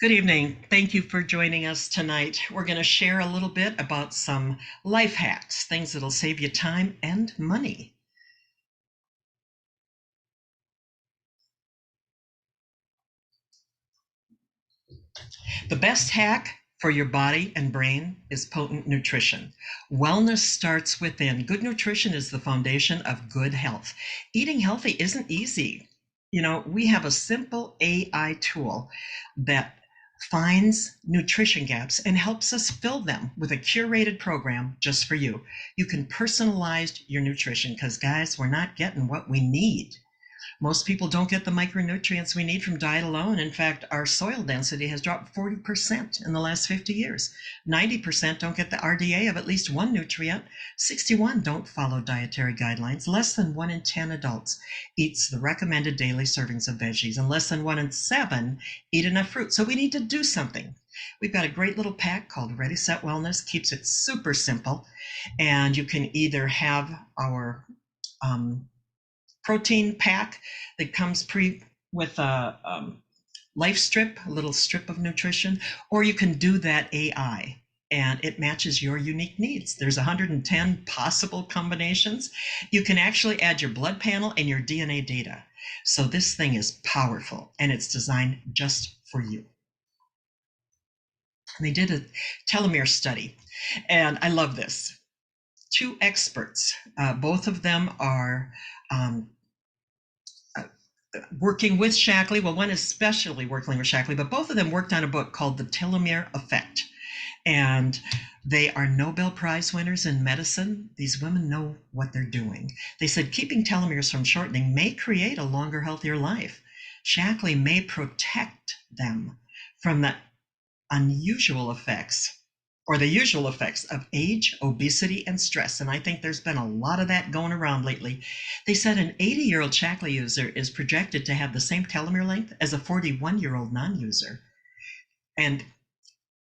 Good evening. Thank you for joining us tonight. We're going to share a little bit about some life hacks, things that'll save you time and money. The best hack for your body and brain is potent nutrition. Wellness starts within. Good nutrition is the foundation of good health. Eating healthy isn't easy. We have a simple AI tool that finds nutrition gaps and helps us fill them with a curated program just for you. You can personalize your nutrition because, guys, we're not getting what we need. Most people don't get the micronutrients we need from diet alone. In fact, our soil density has dropped 40% in the last 50 years. 90% don't get the RDA of at least one nutrient. 61 don't follow dietary guidelines. Less than 1 in 10 adults eats the recommended daily servings of veggies, and less than 1 in 7 eat enough fruit. So we need to do something. We've got a great little pack called Ready Set Wellness. Keeps it super simple, and you can either have our protein pack that comes with a life strip, a little strip of nutrition, or you can do that AI and it matches your unique needs. There's 110 possible combinations. You can actually add your blood panel and your DNA data. So this thing is powerful and it's designed just for you. And they did a telomere study, and I love this. Two experts, both of them are working with Shackley. Well, one is especially working with Shackley, but both of them worked on a book called The Telomere Effect. And they are Nobel Prize winners in medicine. These women know what they're doing. They said keeping telomeres from shortening may create a longer, healthier life. Shackley may protect them from the unusual effects or the usual effects of age, obesity, and stress. And I think there's been a lot of that going around lately. They said an 80-year-old Shackley user is projected to have the same telomere length as a 41-year-old non-user. And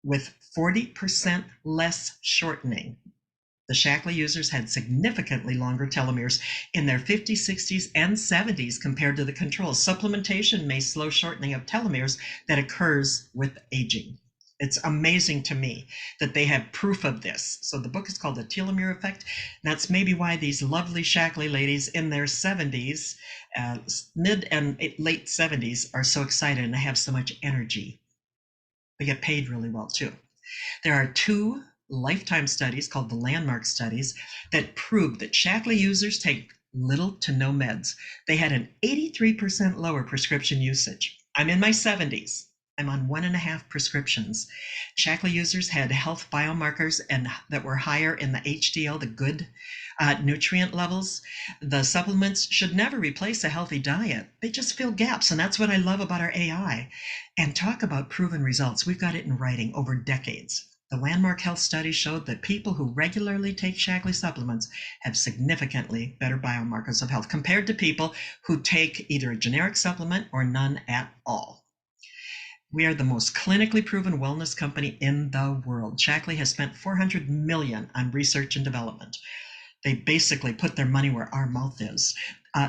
with 40% less shortening, the Shackley users had significantly longer telomeres in their 50s, 60s, and 70s compared to the controls. Supplementation may slow shortening of telomeres that occurs with aging. It's amazing to me that they have proof of this. So the book is called The Telomere Effect. That's maybe why these lovely Shackley ladies in their 70s, mid and late 70s, are so excited and have so much energy. They get paid really well too. There are 2 lifetime studies called the landmark studies that prove that Shackley users take little to no meds. They had an 83% lower prescription usage. I'm in my 70s. I'm on 1.5 prescriptions. Shackley users had health biomarkers and that were higher in the HDL, the good nutrient levels. The supplements should never replace a healthy diet. They just fill gaps, and that's what I love about our AI. And talk about proven results. We've got it in writing over decades. The landmark health study showed that people who regularly take Shackley supplements have significantly better biomarkers of health compared to people who take either a generic supplement or none at all. We are the most clinically proven wellness company in the world. Shackley has spent $400 million on research and development. They basically put their money where our mouth is.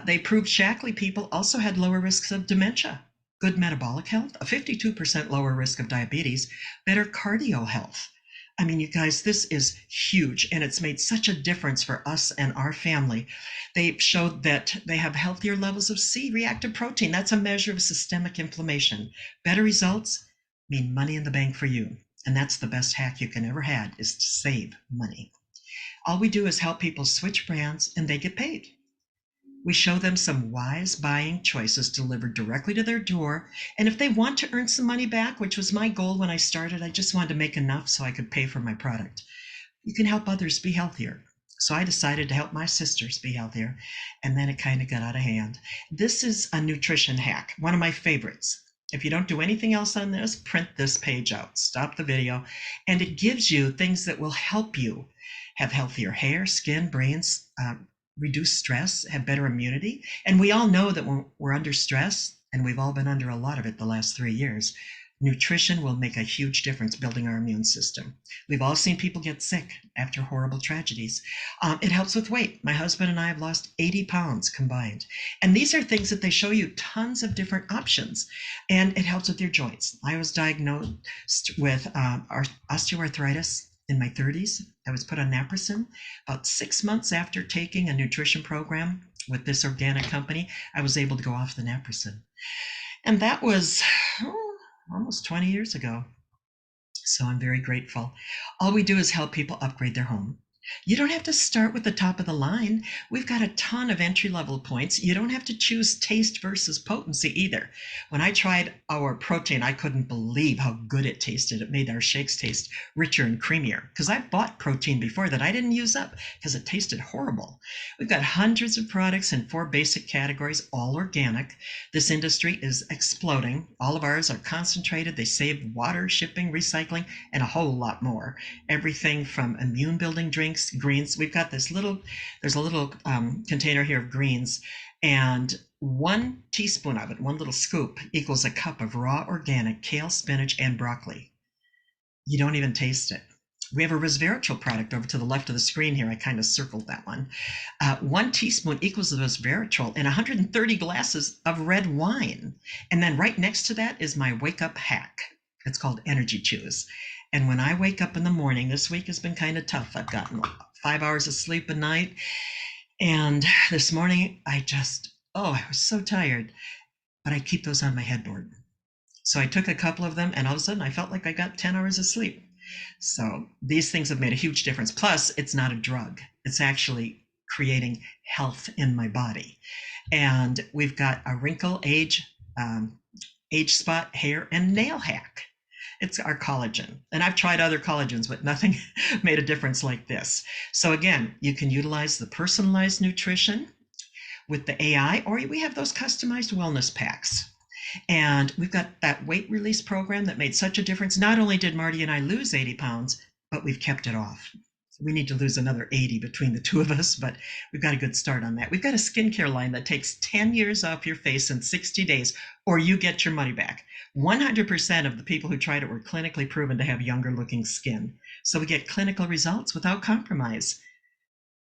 They proved Shackley people also had lower risks of dementia, good metabolic health, a 52% lower risk of diabetes, better cardio health. I mean, you guys, this is huge, and it's made such a difference for us and our family. They showed that they have healthier levels of C-reactive protein. That's a measure of systemic inflammation. Better results mean money in the bank for you. And that's the best hack you can ever have, is to save money. All we do is help people switch brands and they get paid. We show them some wise buying choices delivered directly to their door. And if they want to earn some money back, which was my goal when I started, I just wanted to make enough so I could pay for my product. You can help others be healthier. So I decided to help my sisters be healthier, and then it kind of got out of hand. This is a nutrition hack, one of my favorites. If you don't do anything else on this, print this page out, stop the video, and it gives you things that will help you have healthier hair, skin, brains, reduce stress, have better immunity. And we all know that when we're under stress, and we've all been under a lot of it the last 3 years, Nutrition will make a huge difference building our immune system. We've all seen people get sick after horrible tragedies. It helps with weight. My husband and I have lost 80 pounds combined. And these are things that they show you tons of different options. And it helps with your joints. I was diagnosed with osteoarthritis in my 30s. I was put on naproxen. About 6 months after taking a nutrition program with this organic company, I was able to go off the naproxen. And that was almost 20 years ago. So I'm very grateful. All we do is help people upgrade their home. You don't have to start with the top of the line. We've got a ton of entry level points. You don't have to choose taste versus potency either. When I tried our protein, I couldn't believe how good it tasted. It made our shakes taste richer and creamier because I've bought protein before that I didn't use up because it tasted horrible. We've got hundreds of products in 4 basic categories, all organic. This industry is exploding. All of ours are concentrated. They save water, shipping, recycling, and a whole lot more. Everything from immune building drinks, greens. We've got there's a little container here of greens, and 1 teaspoon of it, 1 little scoop, equals a cup of raw organic kale, spinach, and broccoli. You don't even taste it. We have a resveratrol product over to the left of the screen here. I kind of circled that one. 1 teaspoon equals the resveratrol in 130 glasses of red wine. And then right next to that is my wake up hack. It's called Energy Chews. And when I wake up in the morning, this week has been kind of tough. I've gotten 5 hours of sleep a night. And this morning, I was so tired. But I keep those on my headboard. So I took a couple of them, and all of a sudden, I felt like I got 10 hours of sleep. So these things have made a huge difference. Plus, it's not a drug. It's actually creating health in my body. And we've got a wrinkle, age spot, hair, and nail hack. It's our collagen. And I've tried other collagens, but nothing made a difference like this. So again, you can utilize the personalized nutrition with the AI, or we have those customized wellness packs. And we've got that weight release program that made such a difference. Not only did Marty and I lose 80 pounds, but we've kept it off. We need to lose another 80 between the two of us, but we've got a good start on that. We've got a skincare line that takes 10 years off your face in 60 days, or you get your money back. 100% of the people who tried it were clinically proven to have younger looking skin. So we get clinical results without compromise,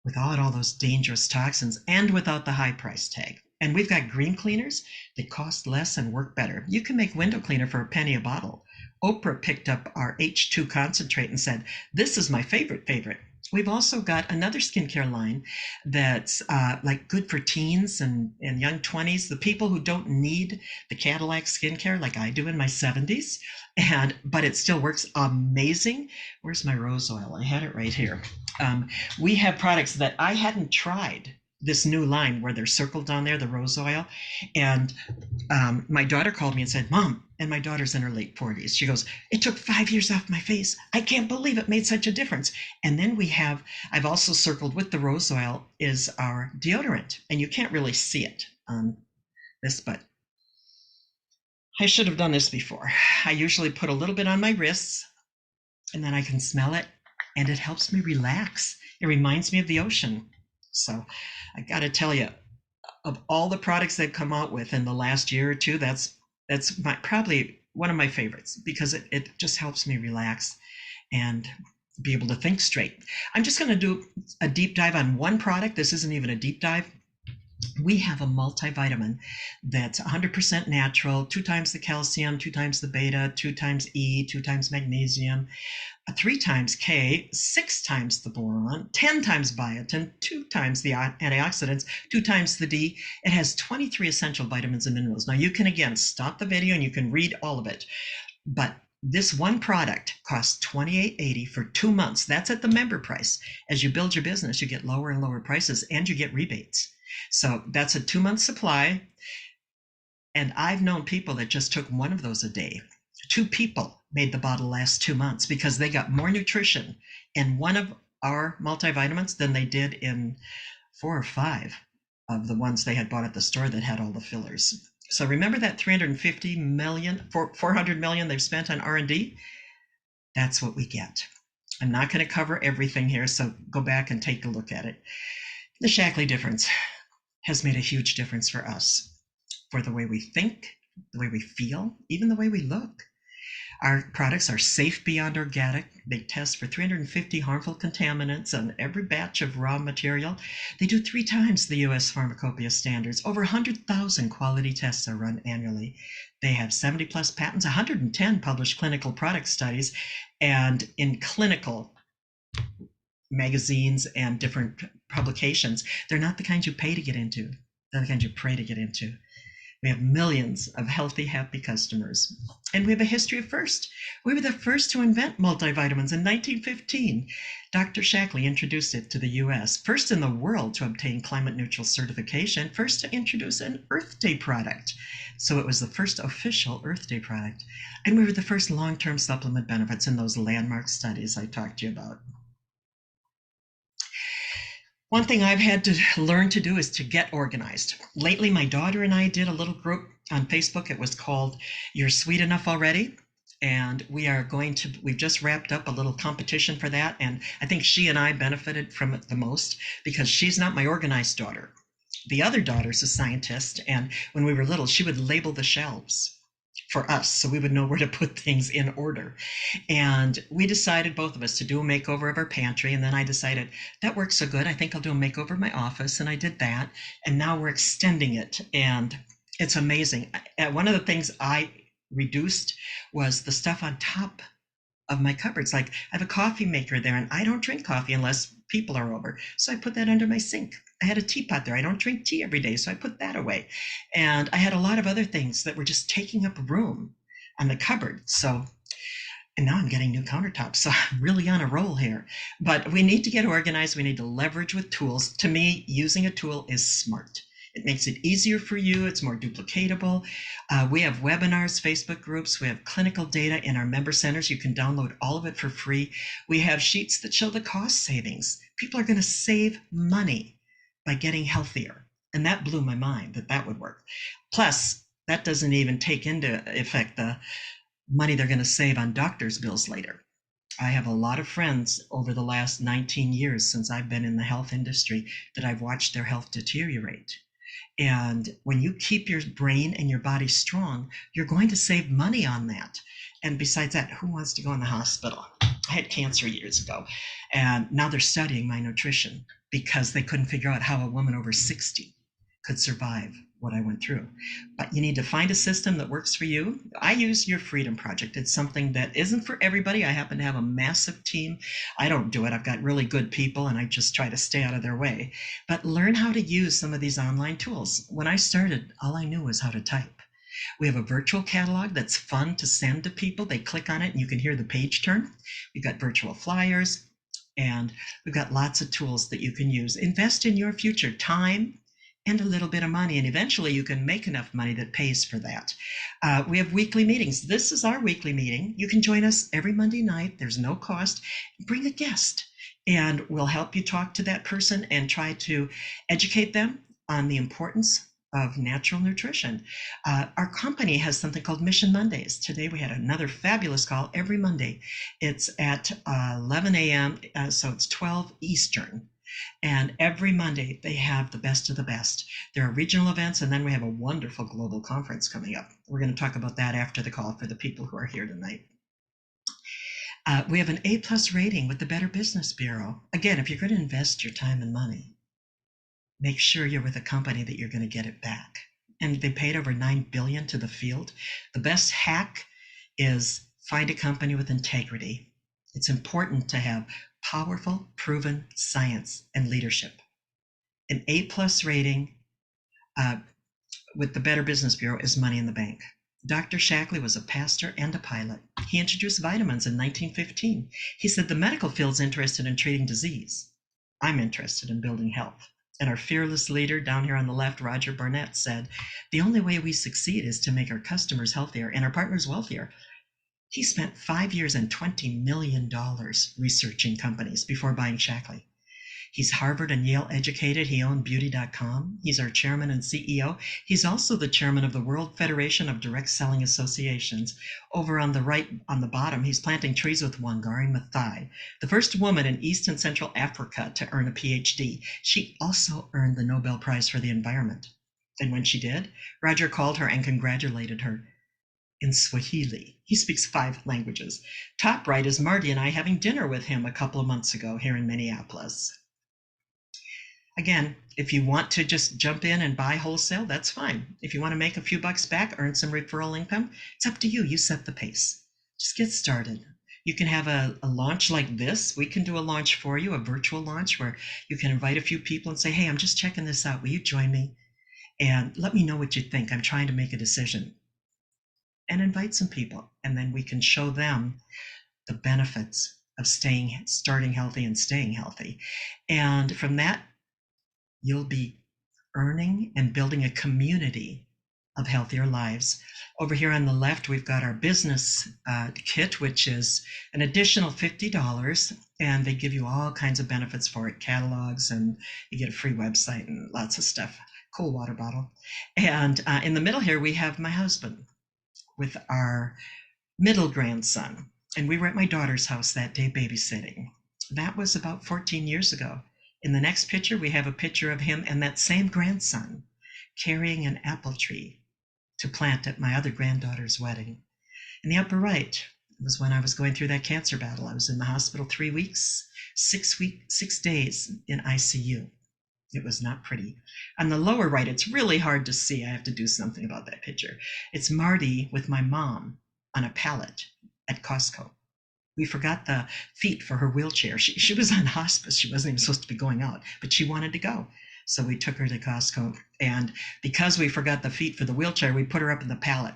without all those dangerous toxins, and without the high price tag. And we've got green cleaners that cost less and work better. You can make window cleaner for a penny a bottle. Oprah picked up our H2 concentrate and said, "This is my favorite. We've also got another skincare line that's like good for teens and young 20s, the people who don't need the Cadillac skincare like I do in my 70s, but it still works amazing. Where's my rose oil? I had it right here. We have products that I hadn't tried. This new line where they're circled down there, the rose oil. And my daughter called me and said, "Mom," and my daughter's in her late 40s. She goes, "It took 5 years off my face. I can't believe it made such a difference." And then I've also circled with the rose oil is our deodorant. And you can't really see it on this, but I should have done this before. I usually put a little bit on my wrists and then I can smell it and it helps me relax. It reminds me of the ocean. So I got to tell you, of all the products they've come out with in the last year or two, that's probably one of my favorites because it just helps me relax and be able to think straight. I'm just going to do a deep dive on one product. This isn't even a deep dive. We have a multivitamin that's 100% natural, 2 times the calcium, 2 times the beta, 2 times E, 2 times magnesium, 3 times K, 6 times the boron, 10 times biotin, 2 times the antioxidants, 2 times the D. It has 23 essential vitamins and minerals. Now you can, again, stop the video and you can read all of it. But this one product costs $28.80 for 2 months. That's at the member price. As you build your business, you get lower and lower prices and you get rebates. So that's a 2-month supply. And I've known people that just took one of those a day. 2 people made the bottle last 2 months because they got more nutrition in one of our multivitamins than they did in 4 or 5 of the ones they had bought at the store that had all the fillers. So remember that 350 million, 400 million they've spent on R&D? That's what we get. I'm not going to cover everything here, so go back and take a look at it. The Shaklee difference has made a huge difference for us, for the way we think, the way we feel, even the way we look. Our products are safe beyond organic. They test for 350 harmful contaminants on every batch of raw material. They do 3 times the U.S. pharmacopoeia standards. Over 100,000 quality tests are run annually. They have 70 plus patents, 110 published clinical product studies, and in clinical magazines and different publications. They're not the kinds you pay to get into, they're the kinds you pray to get into. We have millions of healthy, happy customers. And we have a history of first. We were the first to invent multivitamins in 1915. Dr. Shackley introduced it to the US, first in the world to obtain climate neutral certification, first to introduce an Earth Day product. So it was the first official Earth Day product. And we were the first long-term supplement benefits in those landmark studies I talked to you about. One thing I've had to learn to do is to get organized. Lately, my daughter and I did a little group on Facebook. It was called You're Sweet Enough Already. And we've just wrapped up a little competition for that. And I think she and I benefited from it the most because she's not my organized daughter. The other daughter's a scientist. And when we were little, she would label the shelves for us so we would know where to put things in order. And we decided, both of us, to do a makeover of our pantry. And then I decided that works so good, I think I'll do a makeover of my office. And I did that. And now we're extending it. And it's amazing. One of the things I reduced was the stuff on top of my cupboards. Like, I have a coffee maker there, and I don't drink coffee unless people are over. So I put that under my sink. I had a teapot there. I don't drink tea every day, so I put that away. And I had a lot of other things that were just taking up room on the cupboard. And now I'm getting new countertops, so I'm really on a roll here. But we need to get organized. We need to leverage with tools. To me, using a tool is smart. It makes it easier for you. It's more duplicatable. We have webinars, Facebook groups. We have clinical data in our member centers. You can download all of it for free. We have sheets that show the cost savings. People are going to save money by getting healthier. And that blew my mind that would work. Plus, that doesn't even take into effect the money they're going to save on doctor's bills later. I have a lot of friends over the last 19 years since I've been in the health industry that I've watched their health deteriorate. And when you keep your brain and your body strong, you're going to save money on that. And besides that, who wants to go in the hospital? I had cancer years ago, and now they're studying my nutrition because they couldn't figure out how a woman over 60 could survive what I went through. But you need to find a system that works for you. I use Your Freedom Project. It's something that isn't for everybody. I happen to have a massive team. I don't do it. I've got really good people, and I just try to stay out of their way. But learn how to use some of these online tools. When I started, all I knew was how to type. We have a virtual catalog that's fun to send to people. They click on it, and you can hear the page turn. We've got virtual flyers, and we've got lots of tools that you can use. Invest in your future, time, and a little bit of money, and eventually you can make enough money that pays for that. We have weekly meetings. This is our weekly meeting. You can join us every Monday night. There's no cost. Bring a guest, and we'll help you talk to that person and try to educate them on the importance of natural nutrition. Our company has something called Mission Mondays. Today we had another fabulous call every Monday. It's at 11 a.m., so it's 12 Eastern. And every Monday, they have the best of the best. There are regional events, and then we have a wonderful global conference coming up. We're going to talk about that after the call for the people who are here tonight. We have an A+ rating with the Better Business Bureau. Again, if you're going to invest your time and money, make sure you're with a company that you're going to get it back. And they paid over $9 billion to the field. The best hack is find a company with integrity. It's important to have powerful, proven science and leadership. An A+ rating with the Better Business Bureau is money in the bank. Dr. Shackley was a pastor and a pilot. He introduced vitamins in 1915. He said, the medical field's interested in treating disease. I'm interested in building health. And our fearless leader down here on the left, Roger Barnett, said, the only way we succeed is to make our customers healthier and our partners wealthier. He spent 5 years and $20 million researching companies before buying Shackley. He's Harvard and Yale educated. He owned beauty.com. He's our chairman and CEO. He's also the chairman of the World Federation of Direct Selling Associations. Over on the right, on the bottom, he's planting trees with Wangari Maathai, the first woman in East and Central Africa to earn a PhD. She also earned the Nobel Prize for the Environment. And when she did, Roger called her and congratulated her. in Swahili. He speaks 5 languages. Top right is Marty and I having dinner with him a couple of months ago here in Minneapolis. Again, if you want to just jump in and buy wholesale, that's fine. If you want to make a few bucks back, earn some referral income, it's up to you. You set the pace. Just get started. You can have a launch like this. We can do a launch for you, a virtual launch where you can invite a few people and say, hey, I'm just checking this out. Will you join me? And let me know what you think. I'm trying to make a decision. And invite some people. And then we can show them the benefits of starting healthy and staying healthy. And from that, you'll be earning and building a community of healthier lives. Over here on the left, we've got our business kit, which is an additional $50, and they give you all kinds of benefits for it, catalogs, and you get a free website and lots of stuff, cool water bottle. And in the middle here, we have my husband with our middle grandson. And we were at my daughter's house that day babysitting. That was about 14 years ago. In the next picture, we have a picture of him and that same grandson carrying an apple tree to plant at my other granddaughter's wedding. In the upper right was when I was going through that cancer battle. I was in the hospital 3 weeks, 6 days in ICU. It was not pretty. On the lower right, it's really hard to see. I have to do something about that picture. It's Marty with my mom on a pallet at Costco. We forgot the feet for her wheelchair. She was on hospice. She wasn't even supposed to be going out, but she wanted to go. So we took her to Costco. And because we forgot the feet for the wheelchair, we put her up in the pallet.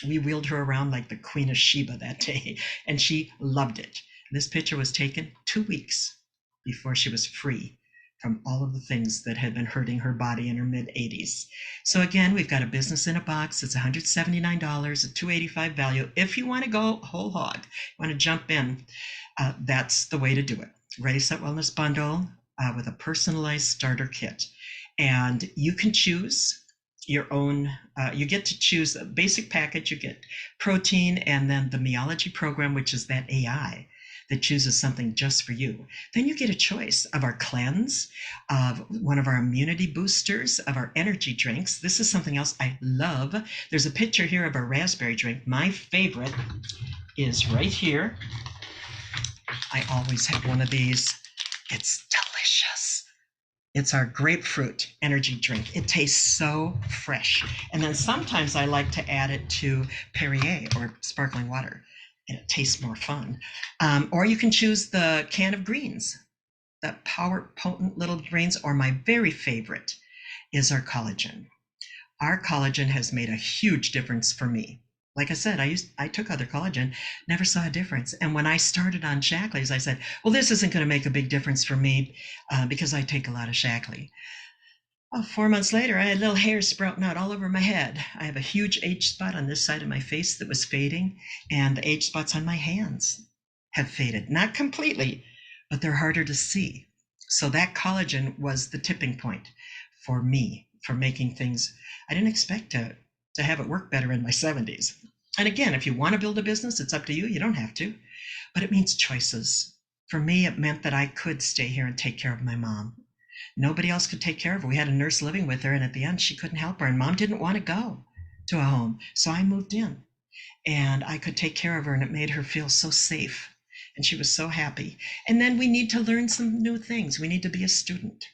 We wheeled her around like the Queen of Sheba that day, and she loved it. This picture was taken 2 weeks before she was free from all of the things that had been hurting her body in her mid-80s. So again, we've got a business in a box. It's $179, a $285 value. If you want to go whole hog, want to jump in, that's the way to do it. Ready, Set, Wellness bundle with a personalized starter kit. And you can choose your own, you get to choose a basic package. You get protein and then the Meology program, which is that AI that chooses something just for you. Then you get a choice of our cleanse, of one of our immunity boosters, of our energy drinks. This is something else I love. There's a picture here of a raspberry drink. My favorite is right here. I always have one of these. It's delicious. It's our grapefruit energy drink. It tastes so fresh. And then sometimes I like to add it to Perrier or sparkling water. And it tastes more fun. Or you can choose the can of greens, the power potent little greens, or my very favorite is our collagen. Our collagen has made a huge difference for me. Like I said, I took other collagen, never saw a difference. And when I started on Shaklee's, I said, well, this isn't going to make a big difference for me because I take a lot of Shaklee. Well, 4 months later, I had little hairs sprouting out all over my head. I have a huge age spot on this side of my face that was fading, and the age spots on my hands have faded. Not completely, but they're harder to see. So that collagen was the tipping point for me, for making things. I didn't expect to have it work better in my 70s. And again, if you want to build a business, it's up to you. You don't have to, but it means choices. For me, it meant that I could stay here and take care of my mom. Nobody else could take care of her. We had a nurse living with her, and at the end, she couldn't help her. And mom didn't want to go to a home. So I moved in, and I could take care of her, and it made her feel so safe. And she was so happy. And then we need to learn some new things. We need to be a student.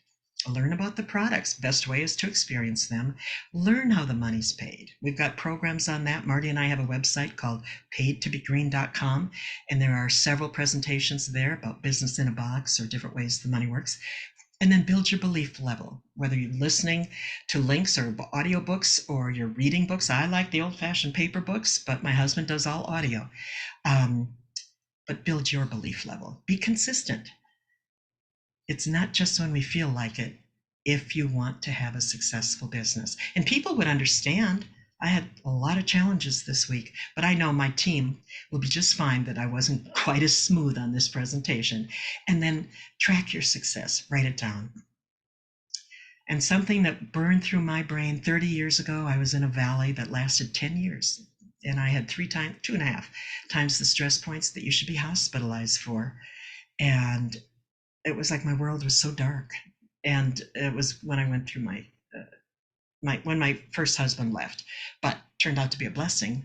Learn about the products. Best way is to experience them. Learn how the money's paid. We've got programs on that. Marty and I have a website called paidtobegreen.com, and there are several presentations there about business in a box or different ways the money works. And then build your belief level, whether you're listening to links or audiobooks or you're reading books. I like the old-fashioned paper books, but my husband does all audio. But build your belief level. Be consistent. It's not just when we feel like it, if you want to have a successful business. And people would understand. I had a lot of challenges this week, but I know my team will be just fine that I wasn't quite as smooth on this presentation. And then track your success, write it down. And something that burned through my brain 30 years ago, I was in a valley that lasted 10 years. And I had 2.5 times the stress points that you should be hospitalized for. And it was like my world was so dark. And it was when I went through when my first husband left, but turned out to be a blessing.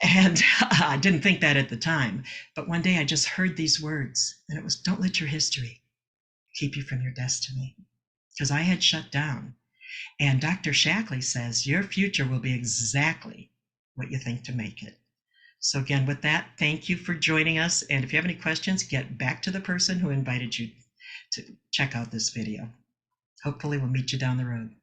And I didn't think that at the time. But one day I just heard these words, and it was, don't let your history keep you from your destiny. Because I had shut down. And Dr. Shackley says, your future will be exactly what you think to make it. So again, with that, thank you for joining us. And if you have any questions, get back to the person who invited you to check out this video. Hopefully we'll meet you down the road.